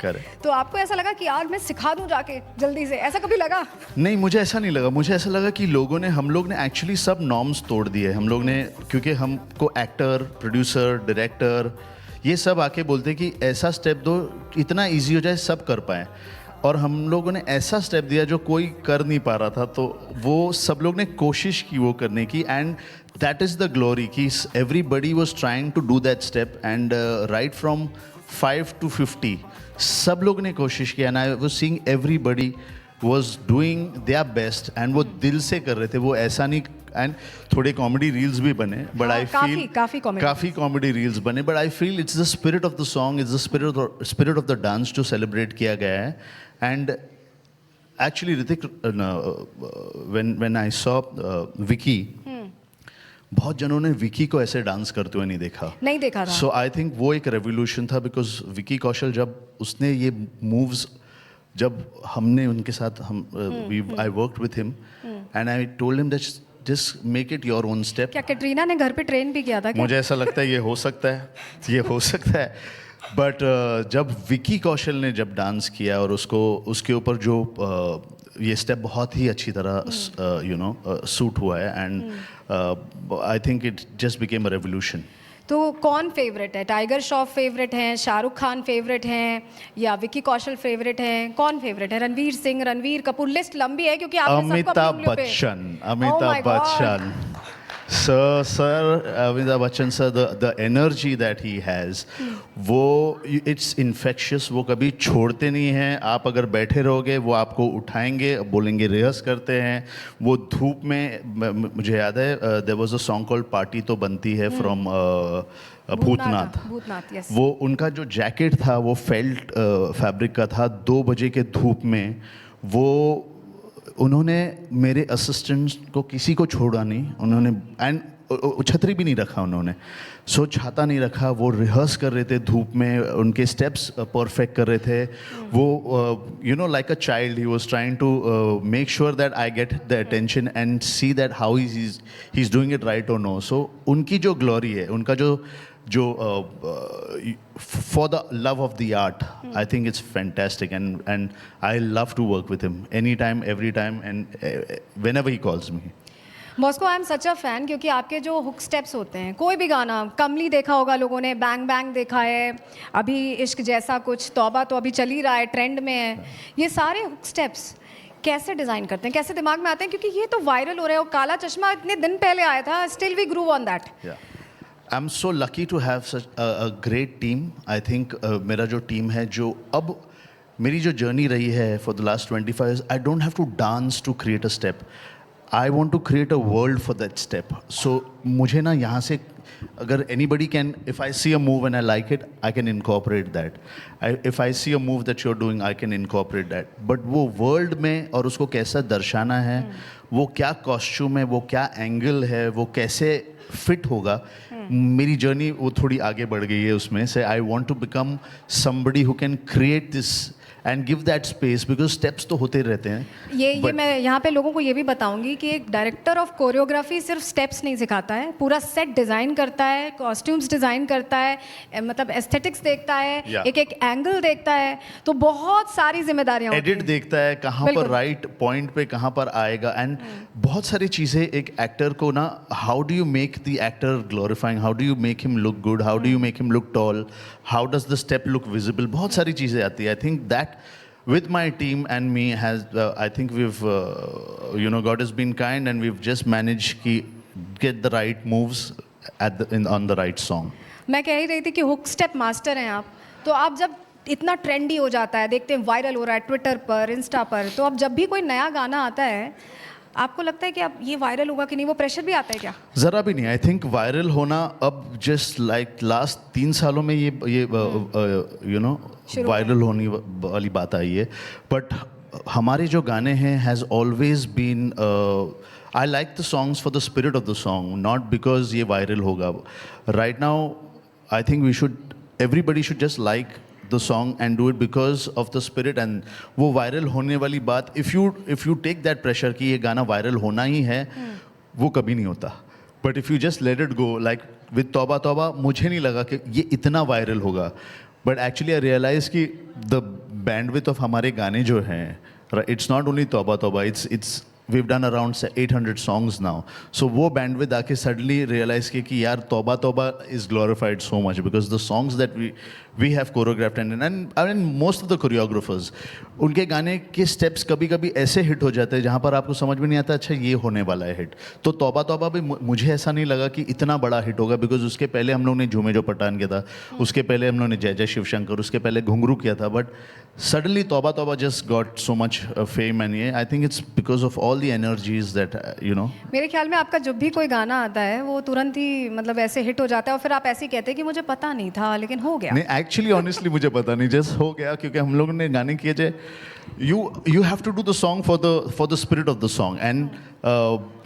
Correct. तो आपको ऐसा लगा कि यार मैं सिखा दूं जाके जल्दी से, ऐसा कभी लगा? नहीं, मुझे ऐसा नहीं लगा। मुझे ऐसा लगा कि हम लोग ने एक्चुअली सब नॉर्म्स तोड़ दिए हम लोग ने, क्योंकि हमको एक्टर, प्रोड्यूसर, डायरेक्टर ये सब आके बोलते हैं कि ऐसा स्टेप दो इतना इजी हो जाए सब कर पाएँ, और हम लोगों ने ऐसा स्टेप दिया जो कोई कर नहीं पा रहा था, तो वो सब लोग ने कोशिश की वो करने की, and that is the glory कि everybody was trying to do that step, and right from 5 to 50 सब लोग ने कोशिश किया, and I was seeing everybody was doing their best, and वो दिल से कर रहे थे, वो ऐसा नहीं। एंड थोड़े कॉमेडी रील्स भी बने, बट आई फील काफ़ी कॉमेडी रील्स बने, but I feel it's the spirit of the song, it's the spirit of the dance जो सेलिब्रेट किया गया है। And actually Hrithik, when I saw Vicky, बहुत जनों ने विकी को ऐसे डांस करते हुए नहीं देखा था। सो आई थिंक वो एक रेवोल्यूशन था, बिकॉज विकी कौशल जब उसने ये मूव्स, जब हमने उनके साथ I worked with him and I told him that just make it your own step. क्या कैटरीना ने घर पे ट्रेन भी किया था क्या? मुझे ऐसा लगता है ये हो सकता है बट जब विकी कौशल ने जब डांस किया और उसके ऊपर जो ये स्टेप बहुत ही अच्छी तरह सूट हुआ है, and I think it just became a revolution. तो कौन फेवरेट है? टाइगर श्रॉफ फेवरेट हैं, शाहरुख खान फेवरेट हैं, या विकी कौशल फेवरेट हैं? कौन फेवरेट है? रणवीर सिंह, रणवीर कपूर, लिस्ट लंबी है क्योंकि आपने सबको अपनी उंगलियों पे। Amitabh Bachchan sir, Amitabh Bachchan sir, the energy that he has, वो इट्स इन्फेक्शियस, वो कभी छोड़ते नहीं हैं। आप अगर बैठे रहोगे वो आपको उठाएंगे, बोलेंगे रिहर्स करते हैं। वो धूप में, मुझे याद है there was a song called party तो बनती है फ्रॉम भूतनाथ, यस। वो उनका जो जैकेट था वो फेल्ट फैब्रिक का था। 2 बजे के धूप में उन्होंने मेरे असिस्टेंट्स को किसी को छोड़ा नहीं उन्होंने, एंड छतरी भी नहीं रखा उन्होंने, सो छाता नहीं रखा, वो रिहर्स कर रहे थे धूप में, उनके स्टेप्स परफेक्ट कर रहे थे। वो like a child he was trying to make sure that I get the attention and see that how he is doing it right और नो। सो उनकी जो ग्लोरी है, उनका जो for the love of the art, I think it's fantastic, and I love to work with him anytime, every time, and whenever he calls me. Moscow, I am such a fan, क्योंकि आपके जो hook steps होते हैं, कोई भी गाना, कमली देखा होगा लोगों ने, बैंग बैंग देखा है, अभी इश्क जैसा कुछ, तौबा तो अभी चल ही रहा है, ट्रेंड में है, ये सारे हुक स्टेप्स कैसे डिज़ाइन करते हैं, कैसे दिमाग में आते हैं? क्योंकि ये तो वायरल हो रहे हैं, और काला चश्मा इतने दिन पहले आया था, still we grew on that. I'm so lucky to have such a great team. I think मेरा जो टीम है, जो अब मेरी जो जर्नी रही है for the last 25 years, I don't have to dance to create a step. I want to create a world for that step. So मुझे ना यहाँ से, अगर anybody can, if I see a move and I like it, I can incorporate that. If I see a move that you're doing, I can incorporate that. But वो world में और उसको कैसा दर्शाना है, वो क्या कॉस्ट्यूम है, वो क्या एंगल है, वो कैसे फिट होगा, मेरी जर्नी वो थोड़ी आगे बढ़ गई है उसमें से। I want to become somebody who can create this and give that space, because steps तो होते रहते हैं। ये मैं यहाँ पे लोगों को ये भी बताऊंगी कि एक डायरेक्टर ऑफ कोरियोग्राफी सिर्फ स्टेप्स नहीं सिखाता है, पूरा सेट डिज़ाइन करता है, कॉस्ट्यूम्स डिज़ाइन करता है, मतलब एस्थेटिक्स देखता है, एक एंगल देखता है, तो बहुत सारी जिम्मेदारियाँ, एडिट देखता है, कहाँ पर राइट पॉइंट पे कहाँ पर आएगा, एंड बहुत सारी चीज़ें एक एक्टर को ना, how do you make the actor glorifying, how do you make him look good, how do you make him look tall, how does the step look visible, बहुत सारी चीज़ें आती है। I think that with my team and me has I think we've God has been kind and we've just managed to get the right moves on the right song. मैं कह ही रही थी कि हुक स्टेप मास्टर हैं आप, तो आप जब इतना ट्रेंडी हो जाता है, देखते हैं वायरल हो रहा है ट्विटर पर, इंस्टा पर, तो अब जब भी कोई नया गाना आता है, आपको लगता है कि अब ये वायरल होगा कि नहीं, वो प्रेशर भी आता है क्या? ज़रा भी नहीं। आई थिंक वायरल होना अब जस्ट लाइक लास्ट 3 सालों में ये वायरल होने वाली बात आई है, बट हमारे जो गाने हैं has always been, I like the songs for the spirit of the song, not because ये वायरल होगा। Right now I think everybody should just like the song and do it because of the spirit, and वो viral होने वाली बात, if you take that pressure कि ये गाना viral होना ही है, वो कभी नहीं होता। but if you just let it go, like with तौबा तौबा, मुझे नहीं लगा कि ये इतना वायरल होगा, but actually I realized कि द बैंडविड्थ ऑफ हमारे गाने जो हैं, इट्स नॉट ओनली तौबा तौबा, it's we've done around 800 songs now. So वो bandwidth आके suddenly realize कि यार तौबा तौबा is glorified so much because the songs that we have choreographed and I mean most of the choreographers, उनके गाने के steps कभी कभी ऐसे हिट हो जाते हैं जहाँ पर आपको समझ में नहीं आता अच्छा ये होने वाला है हिट. तो तौबा तौबा भी मुझे ऐसा नहीं लगा कि इतना बड़ा हिट होगा बिकॉज उसके पहले हम लोग ने झूमे जो पठान किया था, उसके पहले हम लोग ने जय जय शिव शंकर, उसके पहले घुंघरू किया था, बट suddenly तौबा तौबा just got so much fame and ये I think it's because of all the energies that you know. मेरे ख्याल में आपका जब भी कोई गाना आता है वो तुरंत ही मतलब ऐसे हिट हो जाता है और फिर आप ऐसे ही कहते हैं कि मुझे पता नहीं था लेकिन हो गया. नहीं एक्चुअली ऑनेस्टली मुझे पता नहीं, जस्ट हो गया क्योंकि हम लोगों ने गाने किए थे. You have to do the song for the spirit of the song and